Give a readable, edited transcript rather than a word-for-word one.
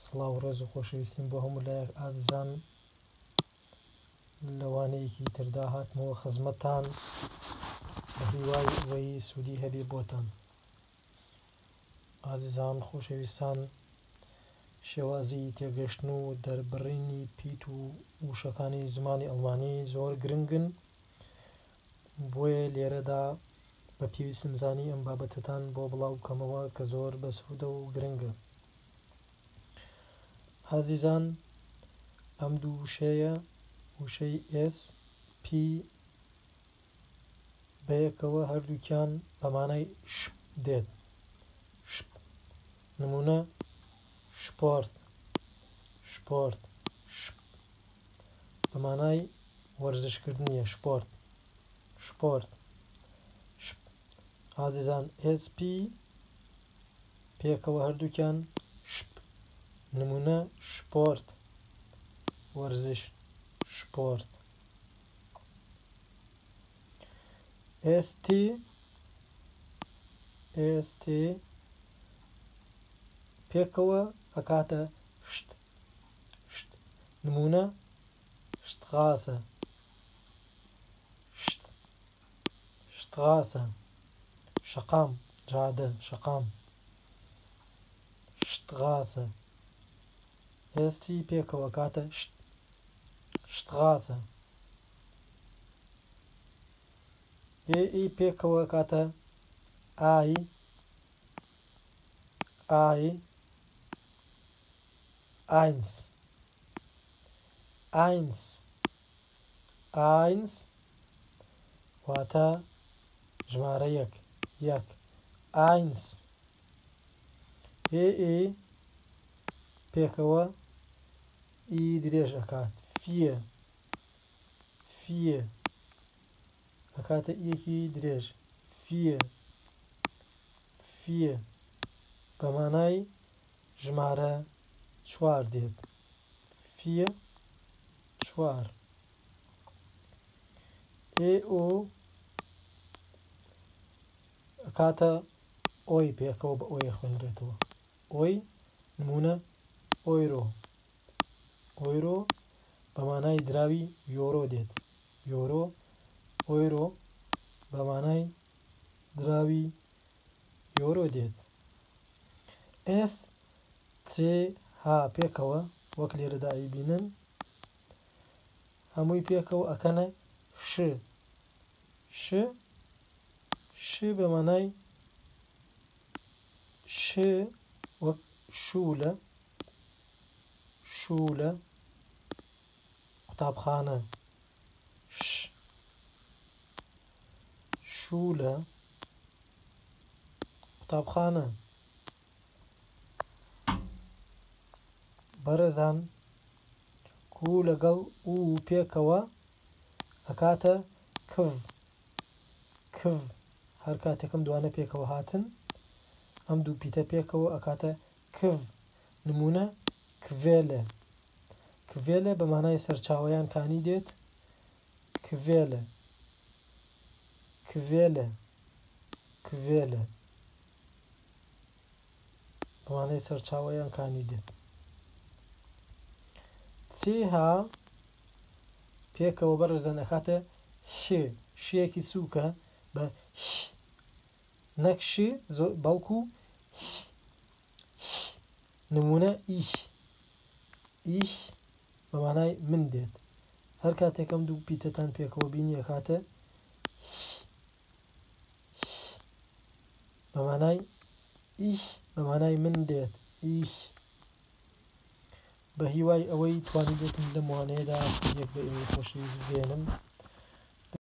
سڵاو و ڕێز و خۆشەویستیم بۆ هەموو لایەک ئازیزان لەوانەیەکی تردا هاتمەوە خزمەتتان بە هیوای ئەوەی سوودی هەبێ بۆتان. ئازیزان خۆشەویستان، شێوازی تێگەشتن و دەربڕینی پیت و وشەکانی زمانی ئەڵمانی زۆر گرنگن، بۆیە لێرەدا بە پێویستم زانی ئەم بابەتتان بۆ بڵاو بکەمەوە کە زۆر بەسوودە و گرنگە. ئازیزان، ئەم دوو وشەیە، وشەی S P بەیەکەوە هەردووکیان بەمانای شپ دێت. شپ نمونە شپۆرت، شپۆرت، شپ بەمانای وەرزشکردنیە، شپۆرت، شپۆرت، شپ. ئازیزان S P پێکەوە هەردووکیان شپ نمونە شپۆرت، وەرزش، شپۆرت. ST پێکەوە ئەکاتە شت، شت نمونە شتغاسە، شت، شتغاسە، شەقام، جادە، شەقام، شتغاسە. ST پێکەوە ئەکاتە شت، شتغاسە. AE پێکەوە ئەکاتە ئای، ئای، ئاینس، ئاینس، ئاینس واتە ژمارە یەک، یەک، ئاینس. AA پێکەوە ئی درێژ ئەکات، فیە، فیە ئەکاتە ئیەکی درێژ، فیە، فیە بەمانای ژمارە چوار دێت، فیە، چوار. AO ئەکاتە ئۆی، پێکەوە بە ئۆی خوێنرێتەوە، ئۆی نمونە ئۆیرۆ، ئۆیرۆ بەمانای دراوی یۆرۆ دێت، یۆرۆ، ئۆیرۆ بەمانای دراوی یۆرۆ دێت. SCH پێکەوە وەک لێرەدا ئەیبینن هەمووی پێکەوە ئەکەنە ش، ش، ش بەمانای ش وەک شولە، شولە، قوتابخانە، ش، شولە، قوتابخانە. بەڕێزان، کو لەگەڵ و پێکەوە ئەکاتە کڤ، کڤ هەر کاتێکم دوانە پێکەوە هاتن ئەم دوو پیتە پێکەوە ئەکاتە کڤ نمونە کڤێلە، کڤێلە بەمانای سەرچاوەیان کانی دێت، کڤێلە، کڤێلە، کڤێلە بەمانای سەرچاوەیان کانی دێت. CH پێکەوە بەڕێزان ئەکاتە ش، شەیەکی سووکە بە ش، نەک ش بەڵکو ش، ش نمونە ئیش، ئیش بەمانای من دێت. هەر کاتێکم دوو پیتەتان پێکەوە بینی ئەکاتە ش، ش بەمانای ئیش بەمانای من دێت، ئیش. بە هیوای ئەوەی توانیدێتم لەم وانەیەدا یەک بە ئێوەی خۆشەویست بێنم.